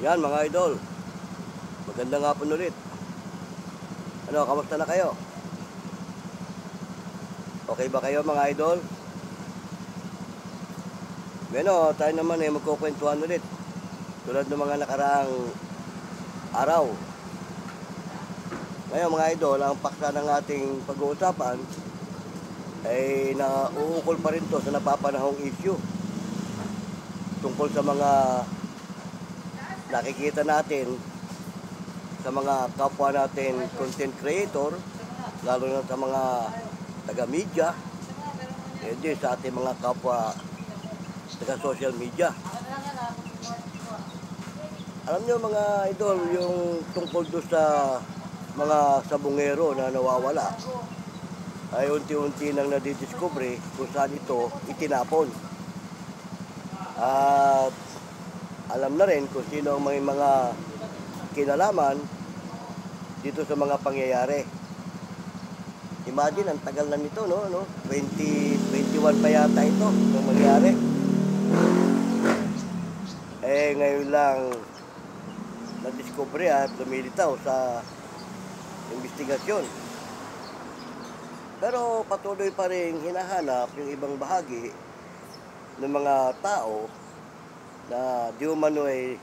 Yan mga idol, magandang hapon ulit. Ano, kamusta na kayo? Okay ba kayo mga idol? Bueno, tayo naman magkukwentuhan ulit. Tulad ng mga nakaraang araw. Ngayon mga idol, ang paksa ng ating pag-uusapan ay nauukol pa rin to sa napapanahong issue tungkol sa mga nakikita natin sa mga kapwa natin content creator, lalo na sa mga taga-media, hindi sa ating mga kapwa taga-social media. Alam nyo mga idol, yung tungkol doon sa mga sabungero na nawawala, ay unti-unti nang nadidiscover kung saan ito itinapon. At alam na rin kung sino ang may mga kinalaman dito sa mga pangyayari. Imagine, ang tagal na nito, no? 2021 pa yata ito nung mangyari. Ngayon lang na-discover at lumilitaw sa investigasyon. Pero patuloy pa rin hinahanap yung ibang bahagi ng mga tao na di umano ay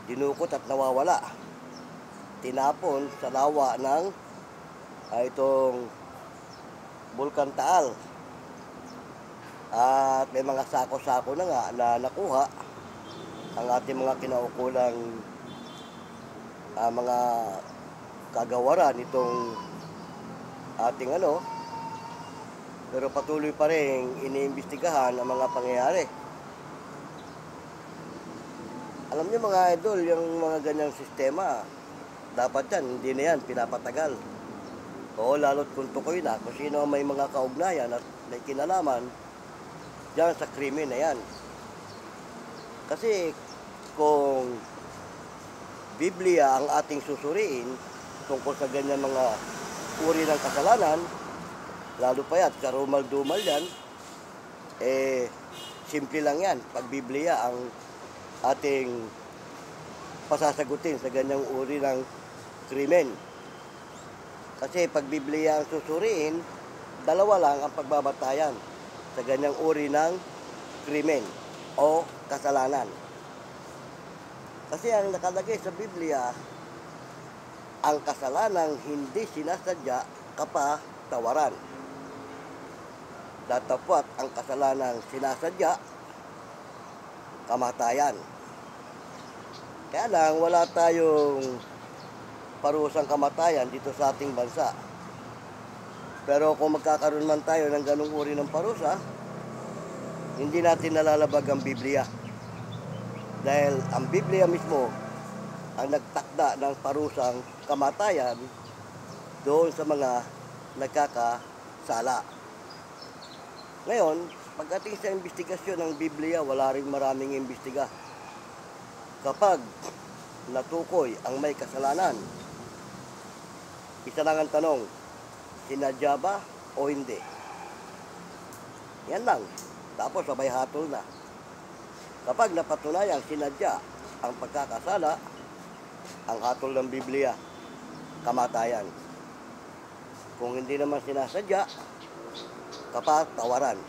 dinukot at nawawala. Tinapon sa lawa ng itong Bulkan Taal. At may mga sako-sako na nga na nakuha ang ating mga kinaukulang mga kagawaran itong ating pero patuloy pa rin iniimbestigahan ang mga pangyayari. Alam niyo mga idol, yung mga ganyang sistema, dapat yan, hindi na yan pinapatagal. Oo, lalo't kung tukoy na, kung sino may mga kaugnayan at may kinalaman dyan sa krimen na yan. Kasi kung Biblia ang ating susuriin tungkol sa ganyan mga uri ng kasalanan, lalo pa yan, karumal-dumal yan, simple lang yan. Pag Biblia ang ating pasasagutin sa ganyang uri ng krimen. Kasi pag Biblia ang susuriin, dalawa lang ang pagbabatayan sa ganyang uri ng krimen o kasalanan. Kasi ang nakalagay sa Biblia, ang kasalanang hindi sinasadya kapatawaran. Datapwat ang kasalanang sinasadya, kamatayan. Kaya lang, wala tayong parusang kamatayan dito sa ating bansa. Pero kung magkakaroon man tayo ng ganung uri ng parusa, hindi natin nalalabag ang Biblia. Dahil ang Biblia mismo ang nagtakda ng parusang kamatayan doon sa mga nagkakasala. Ngayon, pagdating sa investigasyon ng Biblia, wala ring maraming imbestiga. Kapag natukoy ang may kasalanan, isa lang ang tanong, sinadya ba o hindi? Yan lang. Tapos sabay hatol na. Kapag napatunayang sinadya ang pagkakasala, ang hatol ng Biblia, kamatayan. Kung hindi naman sinasadya, kapatawaran.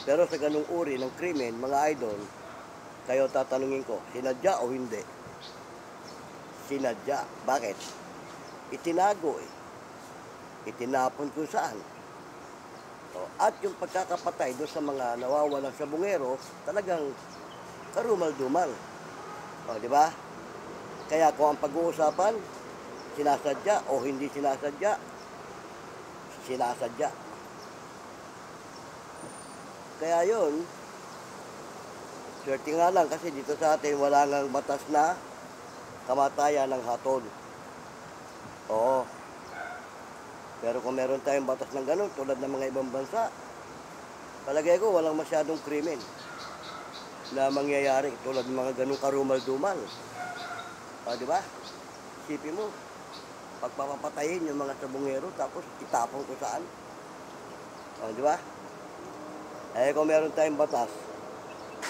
Pero sa ganung uri ng krimen, mga idol, kayo tatanungin ko, sinadya o hindi? Sinadya. Bakit? Itinago Itinapon kung saan. At yung pagkakapatay doon sa mga nawawalang sabungero, talagang karumal-dumal. Di ba? Kaya kung ang pag-uusapan, sinasadya o hindi sinasadya, sinasadya. Kaya yun, swerte nga lang kasi dito sa atin wala ngang batas na kamatayan ng hatol. Oo. Pero kung meron tayong batas ng ganun, tulad ng mga ibang bansa, palagay ko walang masyadong krimen na mangyayari tulad ng mga ganung karumal-dumal. Di ba? Isipin mo, pagpapatayin yung mga sabungero tapos itapon ko saan. Di ba? Kung meron tayong batas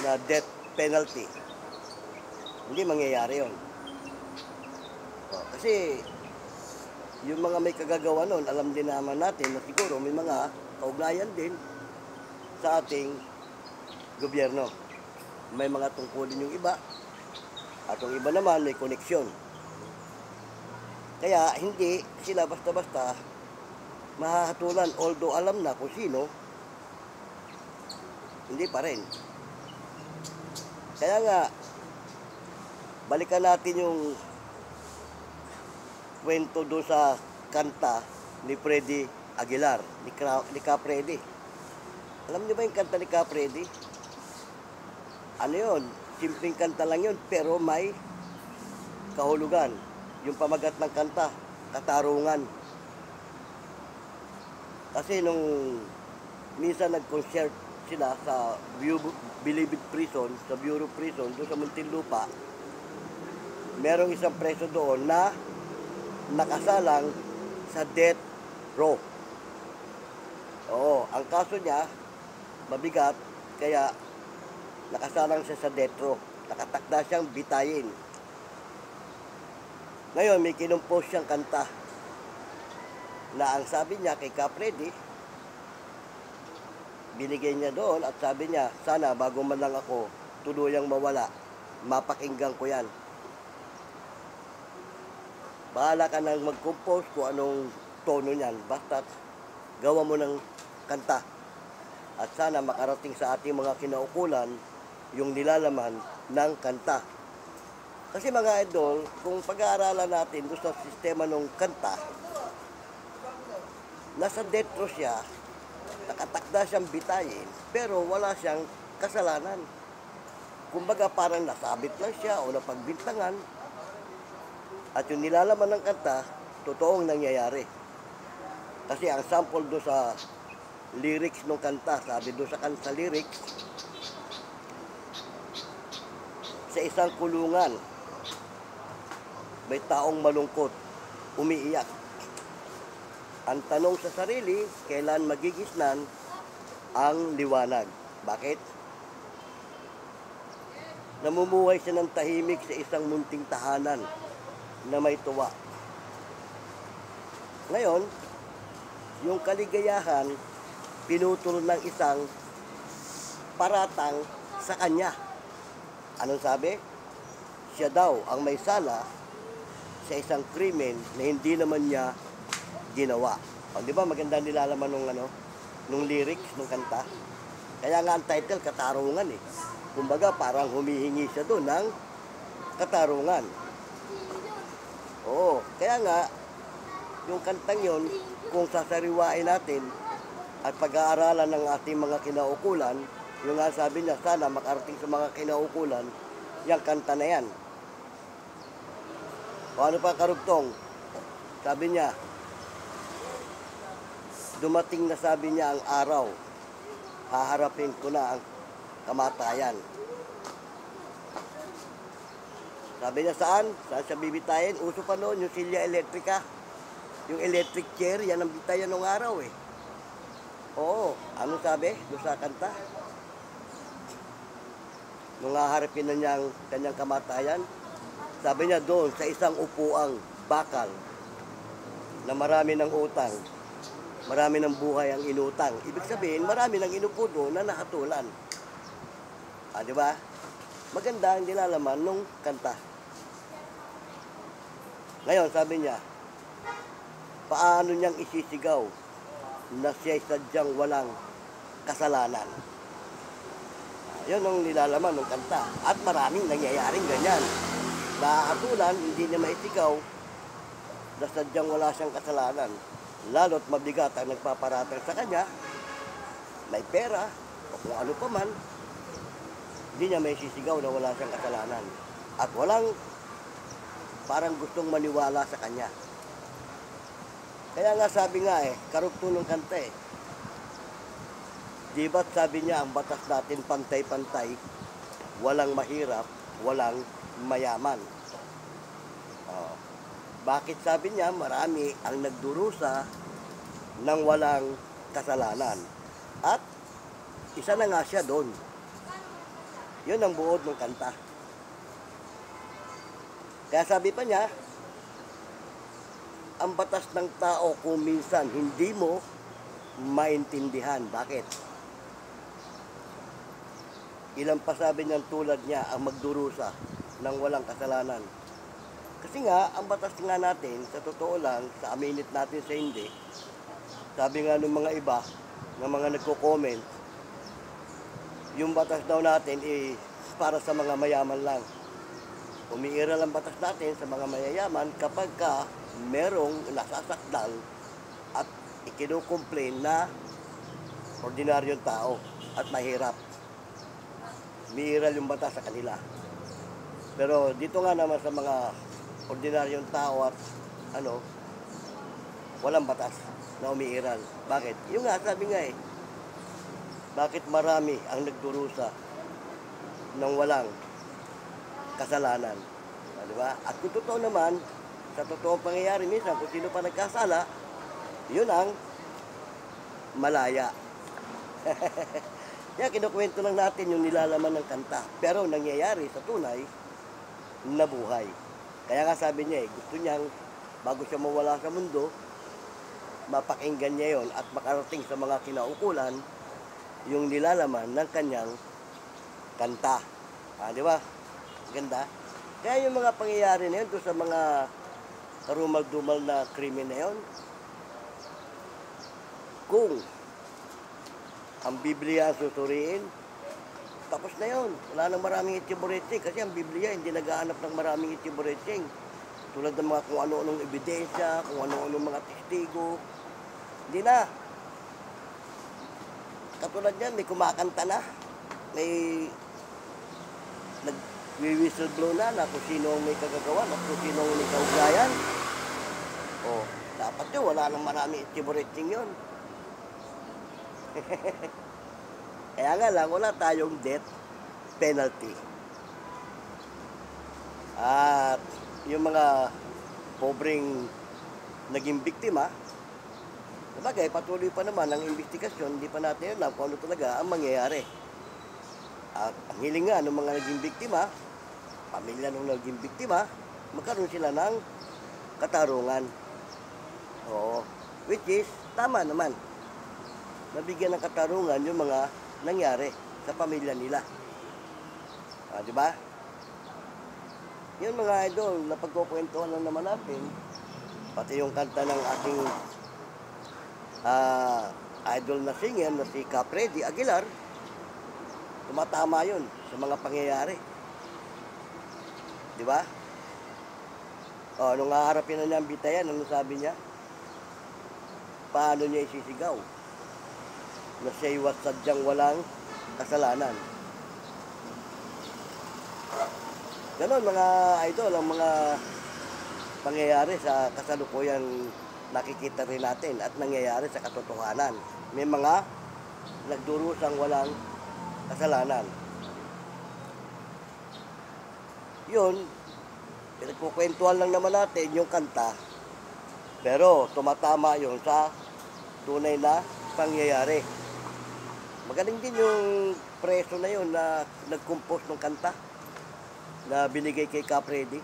na death penalty, Hindi mangyayari yun. Kasi yung mga may kagagawa nun, alam din naman natin na siguro may mga kaugnayan din sa ating gobyerno. May mga tungkulin yung iba at yung iba naman may koneksyon. Kaya hindi sila basta-basta mahahatulan, although alam na kung sino, hindi pa rin. Kaya nga, balikan natin yung kwento doon sa kanta ni Freddy Aguilar, ni Ka Freddy. Alam niyo ba yung kanta ni Ka Freddy? Ano yun? Simpleng kanta lang yun, pero may kahulugan. Yung pamagat ng kanta, katarungan. Kasi nung minsan nag-concert sila sa Bilibid Prison, sa Bureau Prison, doon sa Muntinlupa, merong isang preso doon na nakasalang sa death row. Oo, ang kaso niya, mabigat, kaya nakasalang siya sa death row. Nakatakda siyang bitayin. Ngayon, may kinumpos siyang kanta na ang sabi niya kay Ka Freddy, binigay niya doon at sabi niya, sana bago man lang ako tuluyang mawala, mapakinggan ko yan. Bahala ka nang mag-compose kung anong tono niyan, basta gawa mo ng kanta. At sana makarating sa ating mga kinaukulan yung nilalaman ng kanta. Kasi mga idol, kung pag-aaralan natin doon sa sistema ng kanta, nasa death row siya, nakatakda siyang bitayin, pero wala siyang kasalanan. Kumbaga parang nasabit lang siya o napagbintangan, at yung nilalaman ng kanta, totoong nangyayari. Kasi ang sample doon sa lyrics ng kanta, sabi doon sa kanta lyrics, sa isang kulungan, may taong malungkot, umiiyak. Ang tanong sa sarili, kailan magigisnan ang liwanag? Bakit? Namumuhay siya ng tahimik sa isang munting tahanan na may tuwa. Ngayon, yung kaligayahan, pinutol ng isang paratang sa kanya. Anong sabi? Siya daw ang may sala sa isang krimen na hindi naman niya ginawa. O, di ba maganda nilalaman nung lyrics ng kanta? Kaya nga ang title, Katarungan eh. Kumbaga parang humihingi siya doon ng katarungan. Oo, kaya nga, yung kantang yon, kung sasariwain natin at pag-aaralan ng ating mga kinaukulan, yung nga sabi niya, sana makarating sa mga kinaukulan, yung kanta na yan. O ano pa karugtong? Sabi niya, dumating na sabi niya ang araw, haharapin ko na ang kamatayan. Sabi niya saan? Saan siya bibitayin? Uso pa noon yung silya elektrika. Yung electric chair, yan ang bitayan ng araw eh. Oo, ano sabi? Doon sa kanta? Nung haharapin na niya ang kanyang kamatayan, sabi niya doon sa isang upuang bakal na marami ng utang, marami ng buhay ang inutang. Ibig sabihin, marami ng inupo doon na nakatulan. Ah, di ba? Maganda ang nilalaman nung kanta. Ngayon, sabi niya, paano niyang isisigaw na siya'y sadyang walang kasalanan? Yun ang nilalaman ng kanta. At maraming nangyayaring ganyan. Nakakatulan, hindi niya maisigaw na sadyang wala siyang kasalanan. Lalo't mabigat ang nagpaparatang sa kanya, may pera, o kung ano pa man, hindi niya may sisigaw na wala siyang kasalanan. At walang parang gustong maniwala sa kanya. Kaya nga sabi nga karugtong ng kanta di ba't sabi niya ang batas natin pantay-pantay, walang mahirap, walang mayaman. Bakit sabi niya marami ang nagdurusa ng walang kasalanan? At isa na nga siya doon. Yun ang buod ng kanta. Kaya sabi pa niya, ang batas ng tao kung minsan hindi mo maintindihan. Bakit? Ilang pasabi niyang tulad niya ang magdurusa ng walang kasalanan. Kasi nga, ang batas nga natin, sa totoo lang, sa aminit natin sa hindi, sabi nga ng mga iba, ng mga nagko-comment, yung batas daw natin para sa mga mayaman lang. Umiiral ang batas natin sa mga mayayaman kapag ka merong nasasakdal at ikinukomplain na ordinaryong tao at mahirap. Umiiral yung batas sa kanila. Pero dito nga naman sa mga ordinaryong tao at walang batas na umiiral. Bakit? Yung nga, sabi nga bakit marami ang nagdurusa ng walang kasalanan? Di ba? At kung totoo naman, sa totoong pangyayari minsan, kung sino pa nagkasala, yun ang malaya. Kaya kinukwento lang natin yung nilalaman ng kanta. Pero nangyayari sa tunay na buhay. Kaya nga sabi niya gusto niyang bago siya mawala sa mundo, mapakinggan niya yon at makarating sa mga kinaukulan yung nilalaman ng kanyang kanta. Di ba? Ganda. Kaya yung mga pangyayari na yun, doon sa mga karumal-dumal na krimen na yun, kung ang Biblia susuriin, tapos na yun. Wala nang maraming itibureting kasi ang Biblia hindi naghahanap ng maraming itibureting. Tulad ng mga kung ano-anong ebidensya, kung ano-anong mga testigo. Hindi na. Katulad yan, may kumakanta na. May nag-whistleblow na kung sino may kagagawan at kung sino may kaugnayan. Dapat yun, wala nang maraming itibureting yun. Kaya nga lang, wala tayong death penalty. At yung mga pobreng naging biktima, sabagay, patuloy pa naman ang investigasyon, hindi pa natin alam kung ano talaga ang mangyayari. At ang hiling nga ng mga naging biktima, pamilya ng naging biktima, magkaroon sila ng katarungan. Which is, tama naman. Nabigyan ng katarungan yung mga nangyari sa pamilya nila. Di ba? Yun mga idol, napagkukwentuhan lang naman natin, pati yung kanta ng ating idol na singer na si Capredi Aguilar, tumatama yun sa mga pangyayari. Di ba? Nung haharapin na niya ang bitayan, ano sabi niya? Paano niya isisigaw? Na siya'y sadyang walang kasalanan. Ganon mga idol, ang mga pangyayari sa kasalukuyan nakikita rin natin at nangyayari sa katotohanan. May mga nagdurusang walang kasalanan. Yun, pinagkukwentuhan lang naman natin yung kanta, pero tumatama yun sa tunay na pangyayari. Magaling din yung preso na yun na nag-compose ng kanta na binigay kay Capredi.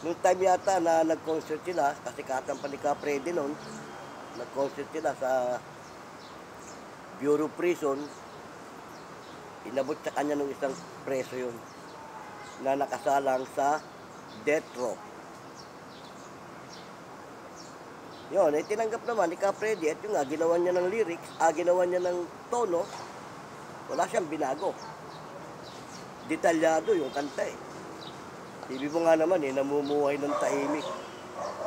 Noong time yata na nag-concert sila, kasi katang pa ni Capredi noon, nag-concert sila sa Bureau Prison, inabot sa kanya ng isang preso yun na nakasalang sa death row. Yun, tinanggap naman ni Capredi at yung ginawa niya ng lyrics, ginawa niya ng tono, wala siyang binago. Detalyado yung kanta Ibig mo nga naman namumuhay ng tahimik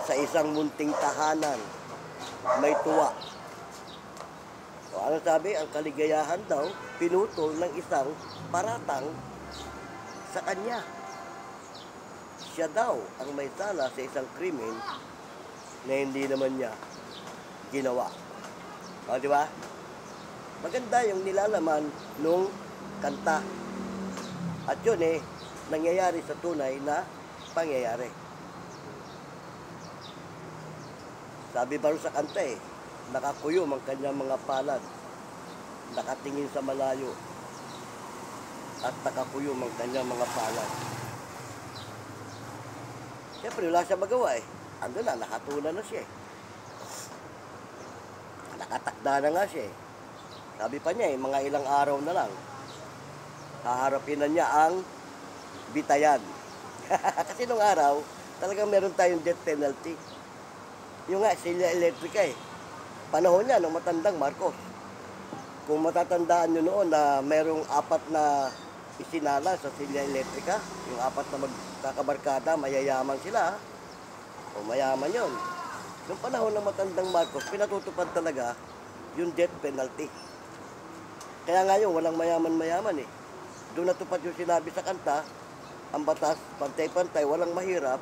sa isang munting tahanan, may tuwa. Ano sabi? Ang kaligayahan daw, pinutol ng isang paratang sa kanya. Siya daw ang may sala sa isang krimen na hindi naman niya ginawa. Di ba? Maganda yung nilalaman nung kanta. At yun nangyayari sa tunay na pangyayari. Sabi ba rin sa kanta nakakuyom ang kanyang mga palad, nakatingin sa malayo, at nakakuyom ang kanyang mga palad. Siyempre, wala siya magawa eh. Ando na, nakatulan na siya eh. Nakatakda na nga siya eh. Sabi pa niya eh, mga ilang araw na lang, haharapin na niya ang bitayan. Kasi nung araw, talagang meron tayong death penalty. Yung nga, Silya Electrica eh. Panahon niya, nung matandang Marcos. Kung matatandaan nyo noon na merong 4 na isinala sa Silya Electrica, yung 4 na magkakabarkada, mayayaman sila. O mayaman yun. Nung panahon ng matandang Marcos, pinatutupad talaga yung death penalty. Kaya ngayon, walang mayaman-mayaman eh. Doon natupad yung sinabi sa kanta, ang batas, pantay-pantay, walang mahirap,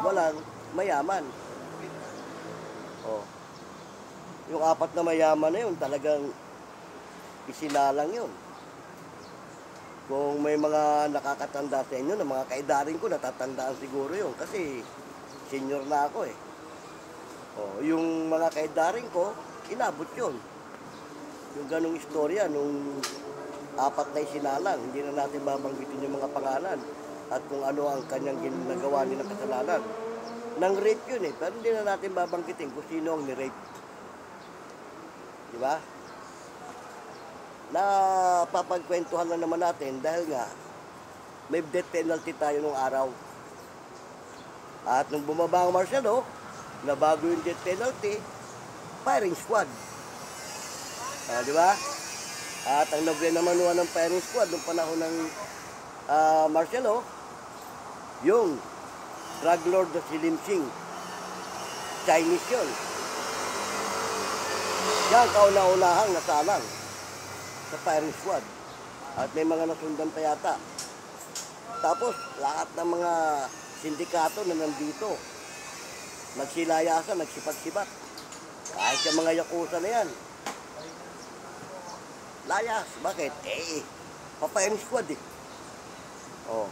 walang mayaman. Oh. Yung 4 na mayaman na yun, talagang isinalang yun. Kung may mga nakakatanda sa inyo, na mga kaidaring ko, natatandaan siguro yun. Kasi senior na ako eh. Oh, yung mga kaidaring ko, inabot yun. Yung ganong istorya, nung 4 na isinalang, hindi na natin babanggitin yung mga pangalan at kung ano ang kanyang ginagawa nilang kasalanan. Nang rape yun eh, pero hindi na natin babanggitin kung sino ang ni-rape. Diba? Napapagkwentuhan lang naman natin dahil nga may death penalty tayo nung araw. At nung bumaba ang martial law, na bago yung death penalty, firing squad. Diba? At ang nagre-namanuan ng firing squad nung panahon ng martial law, yung drug lord na si Lim Sing. Chinese yun. Yan kauna-unahang nasalang sa firing squad. At may mga nasundan pa yata. Tapos, lahat ng mga sindikato na nandito, nagsilayasan, nagsipag-sibat. Kahit yung mga yakuza na yan. Layas. Bakit? Pa-firing squad eh. Oh.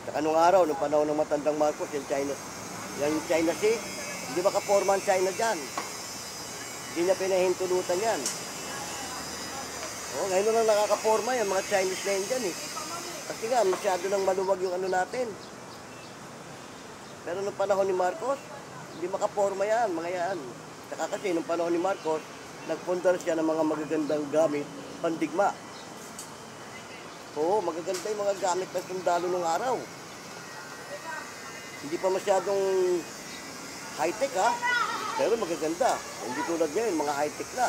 Saka nung araw, nung panahon ng matandang Marcos, yung China Sea, hindi makaporma ang China dyan. Hindi niya pinahintulutan yan. Oh, ngayon na lang nakakaporma yung mga Chinese na yan dyan eh. Kasi nga, masyado nang maluwag yung ano natin. Pero nung panahon ni Marcos, hindi makaporma yan, mga yan. Saka kasi nung panahon ni Marcos, nagpundar siya ng mga magagandang gamit, pandigma. Oo, magaganda yung mga gamit ng sundalo nung araw. Hindi pa masyadong high-tech ha, pero magaganda. Hindi tulad ngayon, mga high-tech na.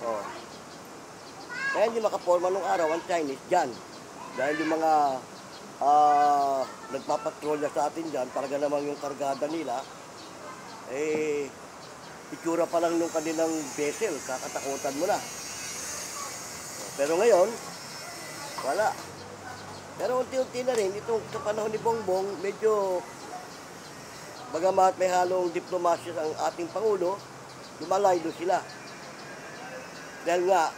Oh. Kaya hindi makaporma nung araw ang Chinese dyan. Dahil yung mga nagpapatrolya sa atin dyan, talaga namang yung kargada nila, itsura pa lang nung kanilang vessel, kakatakutan mo na. Pero ngayon, wala. Pero unti-unti na rin, itong sa panahon ni Bongbong, medyo, bagamat may halong diplomasya ang ating Pangulo, lumalaylo sila. Dahil nga,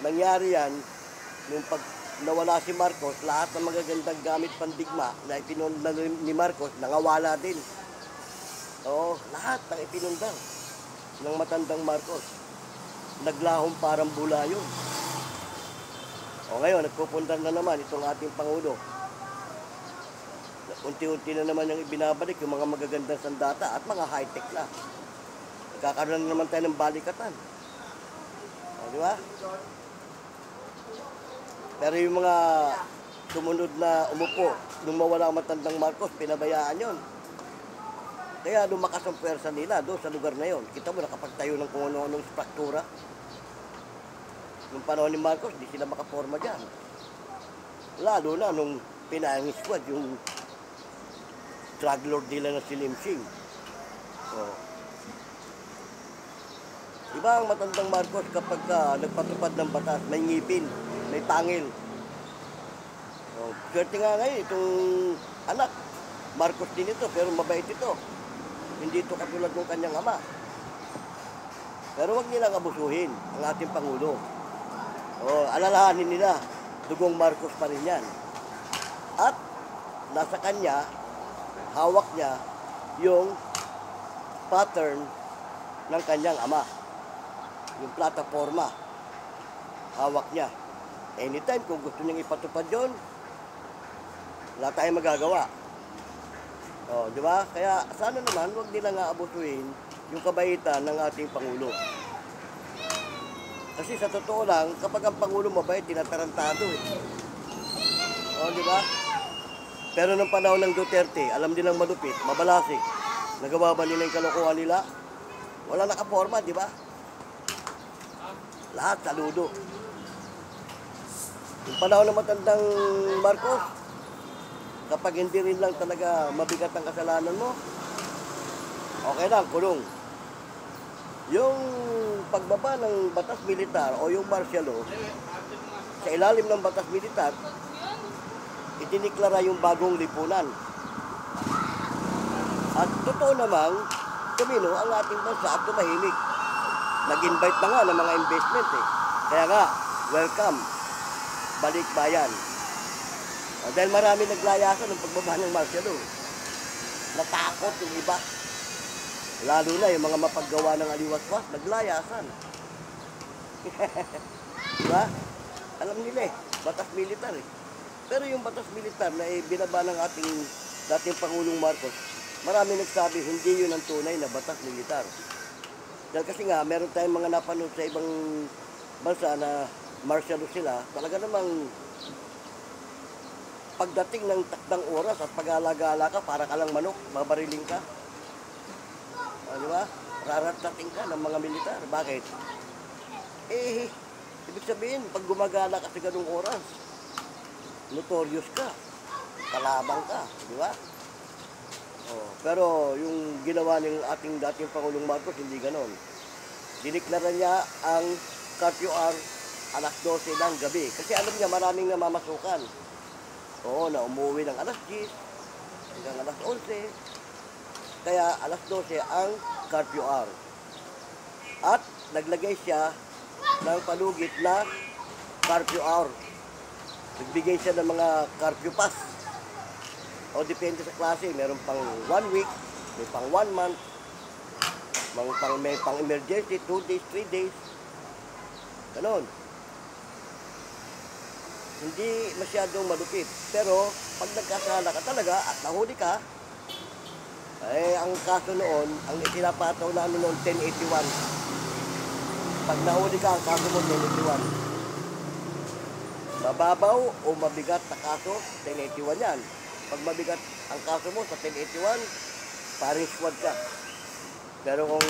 nangyari yan, nung pag nawala si Marcos, lahat ng magagandang gamit pandigma na ipinundar ni Marcos, nangawala din. Oo, lahat ng ipinundar ng matandang Marcos. Naglahong parang bula yun. O ngayon, nagpupundar na naman itong ating Pangulo. Unti-unti na naman yung ibinabalik yung mga magagandang sandata at mga high-tech na. Nagkakaroon na naman tayo ng balikatan. O, di ba? Pero yung mga sumunod na umupo, nung mawala ang matandang Marcos, pinabayaan yon. Kaya lumakas ang pwersa nila doon sa lugar na yon. Kita mo, nakapagtayo ng kung ano-anong struktura. Nung panahon ni Marcos, di sila makaporma dyan. Lalo na nung pinayang squad, yung drug lord nila na si Lim Sing. So, diba ang matandang Marcos kapag nagpatupad ng batas, may ngipin, may pangil. So, swerte nga ngayon, itong anak, Marcos din ito, pero mabait ito. Hindi ito katulad ng kanyang ama. Pero wag nilang abusuhin ang ating Pangulo. O, alalahanin nila, dugong Marcos pa rin yan. At nasa kanya, hawak niya yung pattern ng kanyang ama. Yung plataforma, hawak niya. Anytime, kung gusto niyang ipatupad yun, wala tayong magagawa. Oh, di ba? Kaya sana naman huwag nila nga abusuin yung kabaitan ng ating Pangulo. Kasi sa totoo lang, kapag ang Pangulo mabait, tinatarantado eh. Oh, di ba? Pero nung panahon ng Duterte, alam nilang malupit, mabalasik. Nagawa ba nila yung kalokohan nila? Wala nakaporma, di ba? Lahat saludo. Yung panahon ng matandang Marcos, kapag hindi rin lang talaga mabigat ang kasalanan mo, okay lang, kulong. Yung pagbaba ng batas militar o yung martial law, sa ilalim ng batas militar, idiniklara yung bagong lipunan. At totoo namang, tumino ang ating bansa at tumahimik. Nag-invite na nga ng mga investment eh. Kaya nga, welcome, balik bayan. Dahil marami naglayasan ng pagbaba ng martial law. Natakot yung iba. Lalo na yung mga mapaggawa ng aliwaswas, naglayasan. Diba? Alam nila eh, batas militar eh. Pero yung batas militar na binaba ng ating dating Pangulong Marcos, marami nagsabi hindi yun ang tunay na batas militar. Dahil kasi nga, meron tayong mga napanood sa ibang bansa na martial law sila, talaga namang pagdating ng takdang oras at pag-alagala ka, para ka lang manok, babariling ka. Di ba? Raratating ka ng mga militar. Bakit? Eh, ibig sabihin, pag gumagala ka sa ganung oras, notorious ka, kalabang ka, di ba? Oh, pero yung ginawa ng ating dating Pangulong Marcos, hindi ganon. Diniklara niya ang curfew hour alas 12 ng gabi. Kasi alam niya maraming namamasukan. Oo, na umuwi ng alas 10 hanggang alas 11. Kaya alas 12 ang curfew hour. At naglagay siya ng palugit na curfew hour. Nagbigay siya ng mga curfew pass. O depende sa klase, meron pang 1 week, may pang 1 month, may pang emergency, 2 days, 3 days. Ganon. Hindi masyadong malupit. Pero pag nagkasala ka talaga at nahuli ka, eh, ang kaso noon, ang itinapataw na ano noon, 1081. Pag nahuli ka, ang kaso mo, 1081. Mababaw o mabigat na kaso, 1081 yan. Pag mabigat ang kaso mo sa 1081, paring squad ka. Pero kung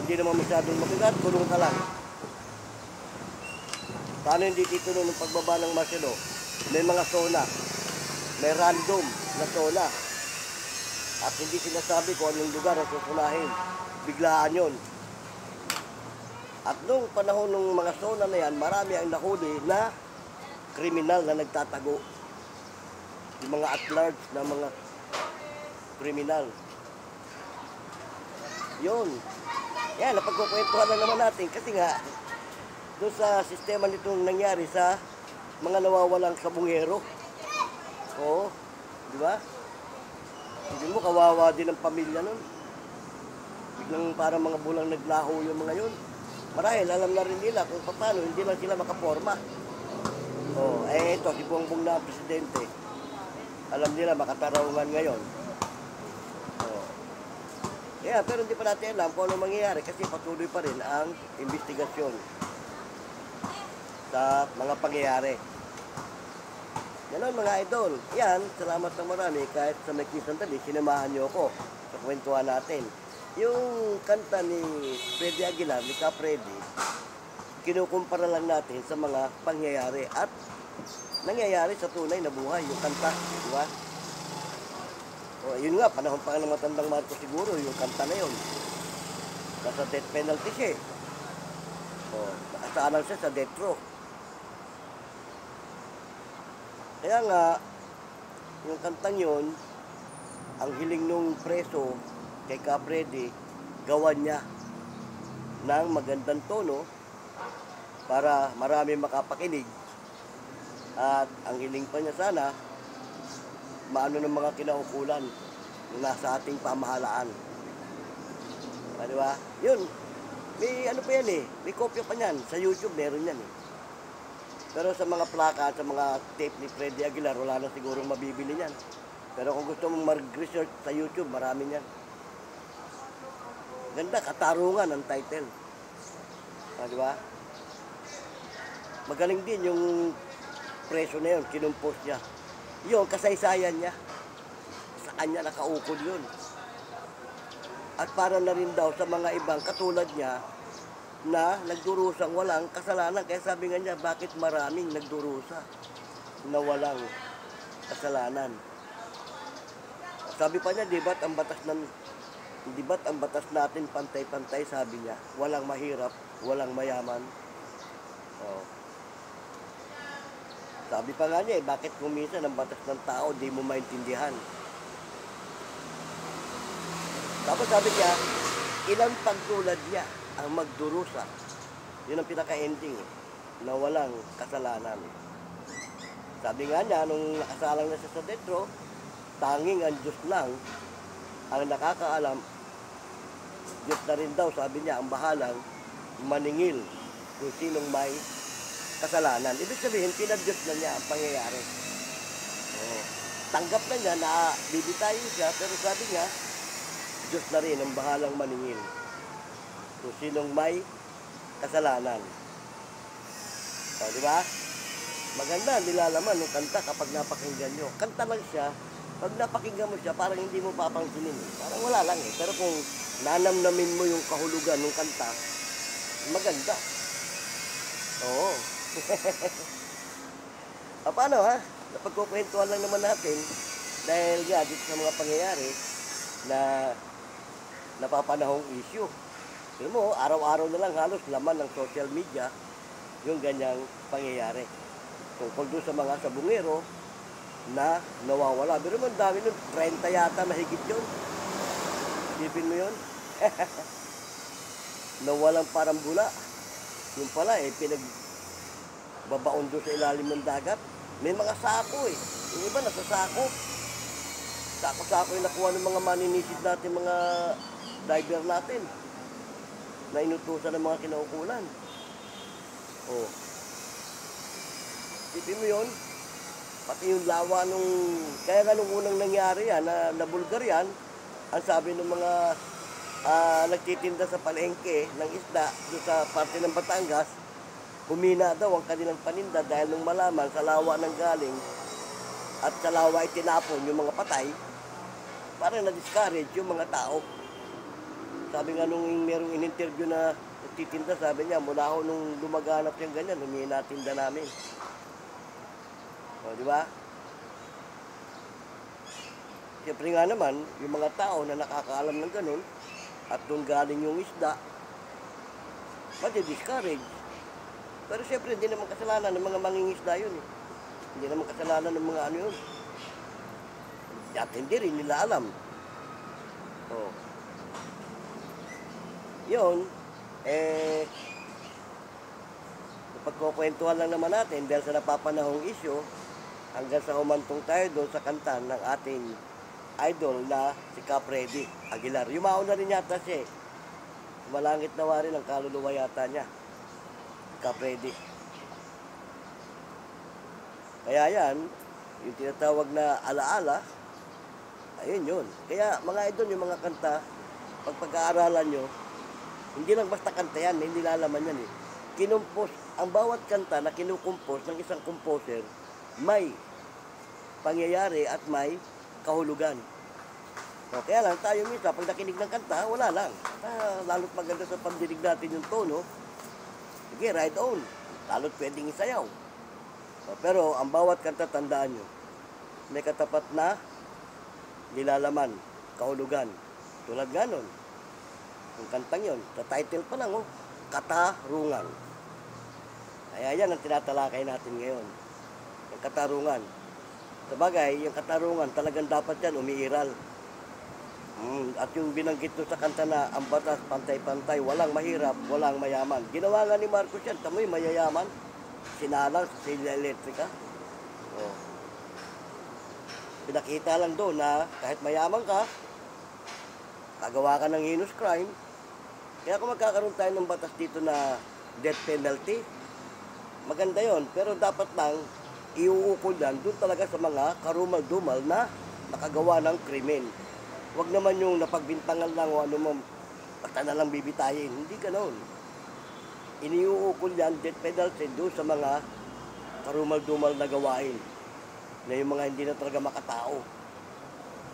hindi naman masyadong mabigat, kulong ka lang. Paano hindi dito noon ng pagbaba ng martial law? May mga zona. May random na zona. At hindi sinasabi kung anong lugar ang susunahin. Biglaan yun. At nung panahon ng mga zona na yan, marami ang nahuli na kriminal na nagtatago. Yung mga at-large na mga kriminal. Yun. Yan, napagkukwentuhan na naman natin. Kasi nga, doon sa sistema nitong nangyari sa mga nawawalang sabungero. Oo, di ba? Hindi mo, kawawa din ang pamilya nun. Biglang parang mga bulang naglaho yung mga yun. Marahil, alam na rin nila kung paano, hindi lang sila makaporma. Oo, eh ito, si Bongbong na presidente. Alam nila, makataraungan ngayon. Oo. Yeah, pero hindi pa natin alam kung ano mangyayari kasi patuloy pa rin ang investigasyon sa mga pangyayari. Ganon mga idol. Yan, salamat ng marami kahit sa may sandali, sinamahan niyo ako sa kwentuhan natin. Yung kanta ni Freddy Aguilar, ni Ka Freddy, kinukumpara lang natin sa mga pangyayari at nangyayari sa tunay na buhay, yung kanta, di ba? O, yun nga, panahon pa ng matandang Marcos siguro, yung kanta na yun. Nasa death penalty siya. O, nakasaanan siya sa death row. Kaya nga, yung kantang yun, ang hiling nung preso kay Ka Freddy, gawan niya ng magandang tono para marami makapakinig. At ang hiling pa niya sana, maano ng mga kinaukulan na nasa ating pamahalaan. Di ba? Yun, may ano pa yan eh, may kopya pa niyan. Sa YouTube meron yan eh. Pero sa mga plaka at sa mga tape ni Freddy Aguilar, wala na sigurong mabibili niyan. Pero kung gusto mong mag-research sa YouTube, marami niyan. Ganda, Katarungan ang title. Di ba? Magaling din yung preso na yun, kinumpos niya. Yung kasaysayan niya, sa kanya nakaukol yun. At para na rin daw sa mga ibang katulad niya na nagdurusang walang kasalanan. Kaya sabi nga niya, bakit maraming nagdurusa na walang kasalanan? Sabi pa niya, di ba't ang batas natin pantay-pantay, sabi niya. Walang mahirap, walang mayaman. Oh. Sabi pa nga niya, bakit kung minsan ang batas ng tao, di mo maintindihan. Tapos sabi niya, ilang pagtulad niya ang magdurusa. Yun ang pinaka-ending, na walang kasalanan. Sabi nga niya, nung nakasalang na siya sa death row, tanging ang Diyos lang ang nakakaalam. Diyos na rin daw, sabi niya, ang bahalang maningil kung sinong may kasalanan. Ibig sabihin, pinag-Diyos na niya ang pangyayari. Tanggap na niya na bibitayin siya, pero sabi niya, Diyos na rin ang bahalang maningil kung sinong may kasalanan. Di ba? Maganda, nilalaman ng kanta kapag napakinggan nyo. Kanta lang siya, pag napakinggan mo siya, parang hindi mo papangsinin. Parang wala lang eh. Pero kung nanamnamin mo yung kahulugan ng kanta, maganda. Oo. Paano ha? Napagkukwentuhan lang naman natin dahil nga dito sa mga pangyayari na napapanahong issue. Pero mo, araw-araw na lang halos laman ng social media yung ganyang pangyayari. Tungkol doon sa mga sabungero na nawawala. Pero man dami nun, 30 yata mahigit yun. Isipin mo yun? Nawalang parang bula. Yung pala pinagbabaon doon sa ilalim ng dagat. May mga sako eh. Yung iba nasa sako. Sako-sako yung nakuha ng mga maninisid natin, mga diver natin. Na inutusan ng mga kinaukulan. Oh. Isipin mo yun? Pati yung lawa nung... Kaya nga nung unang nangyari yan, na Bulgar yan, ang sabi ng mga nagtitinda sa palengke ng isda doon sa parte ng Batangas, humina daw ang kanilang paninda dahil nung malaman sa lawa ng galing at sa lawa ay tinapon yung mga patay, parang na-discourage yung mga tao. Sabi nga nung merong in-interview na nagtitinda, sabi niya, mula ako nung lumaganap yung ganyan, humina tinda namin. O, di ba? Siyempre nga naman, yung mga tao na nakakaalam ng ganun, at doon galing yung isda, madi-discourage. Pero siyempre, hindi naman kasalanan ng mga mangingisda yun eh. Hindi naman kasalanan ng mga ano yun. At hindi rin nila alam. O. Yun, pagkukwentuhan lang naman natin dahil sa napapanahong issue, hanggang sa humantong tayo doon sa kanta ng ating idol na si Capredi Aguilar. Yumaon na rin yata siya eh. Malangit na rin ang kaluluwa yata niya. Capredi. Kaya yan, yung tinatawag na alaala, ayun yun. Kaya mga idol, yung mga kanta, pag pag-aaralan nyo, hindi lang basta kanta yan, hindi lalaman yan eh. Kinumpos, ang bawat kanta na kinukumpos ng isang composer, may pangyayari at may kahulugan. So, kaya lang tayo minsan, pag nakinig ng kanta, wala lang. Lalo't maganda sa pandinig natin yung tono, sige, right on. Lalo't pwedeng isayaw. So, pero ang bawat kanta, tandaan nyo, may katapat na nilalaman, kahulugan. Tulad nga nun, yung kantang yun, sa title pa lang, Katarungan. Kaya yan ang tinatalakay natin ngayon. Yung katarungan. Sabagay, yung katarungan, talagang dapat yan umiiral. At yung binanggit doon sa kanta na ang batas, pantay-pantay, walang mahirap, walang mayaman. Ginawa nga ni Marcos yan, tamoy mayayaman. Sinalang sa Sila Electrica. Oh. Pinakita lang doon na kahit mayaman ka, kagawa ka ng heinous crime. Kaya kung magkakaroon tayo ng batas dito na death penalty, maganda yon. Pero dapat lang iuukol yan doon talaga sa mga karumal-dumal na nakagawa ng krimen. Huwag naman yung napagbintangan lang o ano mo, basta na lang bibitayin. Hindi ganoon. Iniuukol yan, death penalty doon sa mga karumal-dumal na gawain na yung mga hindi na talaga makatao.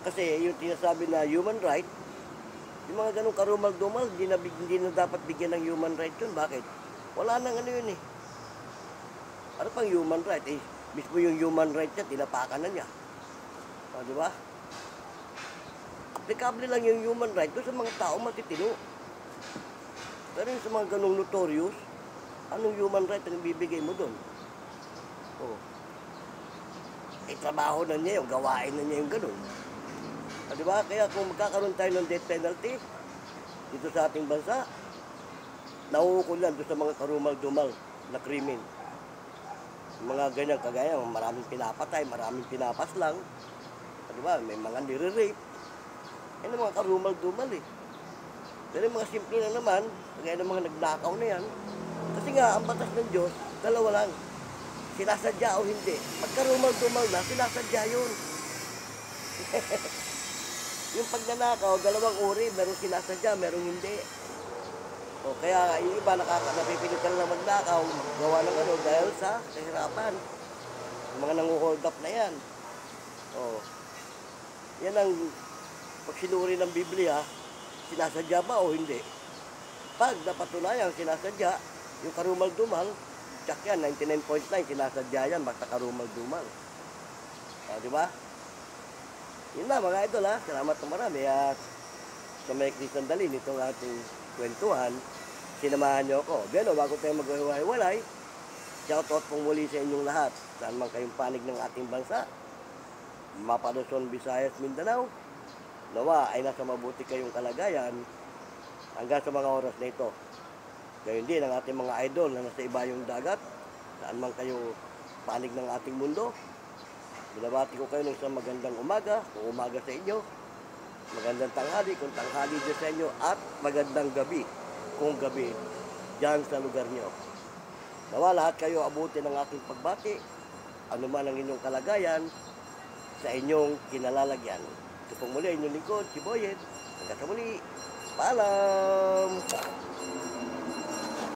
Kasi yung tinasabi na human right, yung mga ganong karumal-dumal, hindi na dapat bigyan ng human right yun. Bakit? Wala nang ano yun eh. Ano pang human right? Eh, mismo yung human right niya, tinapakan na niya. O, di ba? Applicable lang yung human right doon sa mga tao matitino. Pero yung sa mga ganong notorious, anong human right ang bibigay mo doon? O, eh, trabaho na niya yung, gawain na niya yung ganon. O, di ba? Kaya kung magkakaroon tayo ng death penalty dito sa ating bansa, nauukol yan doon sa mga karumal-dumal na krimen. Mga ganyan kagaya, maraming pinapatay, maraming pinapas lang. Diba? May mga nire-rape. Yan ang mga karumal-dumal eh. Pero yung mga simple na naman, kagaya ng mga nagnakaw na yan. Kasi nga, ang batas ng Diyos, dalawa lang. Sinasadya o hindi. Pag karumal-dumal na, sinasadya yun. Yung pagnanakaw, dalawang uri. Merong sinasadya, merong hindi. O, kaya yung iba napipilitan lang magnakaw, gawa ng ano, dahil sa kahirapan. Yung mga nangu-hold up na yan. O, yan ang pagsinuri ng Biblia, sinasadya ba o hindi? Pag napatunayan sinasadya, yung karumal-dumal, tsak yan, 99.9, sinasadya yan, basta karumal-dumal. O, di ba? Yun na mga idol ha, salamat na marami at sa may sandali nitong ating kwentuhan, sinamahan niyo ako. Pero bago tayo maghiwalay, shoutout pong muli sa inyong lahat. Saan man kayong panig ng ating bansa, Mapa Luzon, Visayas, Mindanao, nawa ay nasa mabuti kayong kalagayan hanggang sa mga oras na ito. Gayon din ang ating mga idol na nasa ibayong dagat, saan man kayo panig ng ating mundo. Binabati ko kayo ng isang magandang umaga, kung umaga sa inyo, magandang tanghali kung tanghali dyan sa inyo, at magandang gabi kung gabi dyan sa lugar nyo. Nawa lahat kayo abuti ng aking pagbati, ano man ang inyong kalagayan, sa inyong kinalalagyan. Ito pong muli, inyong lingkod, si Boyet. Hanggang sa muli, paalam!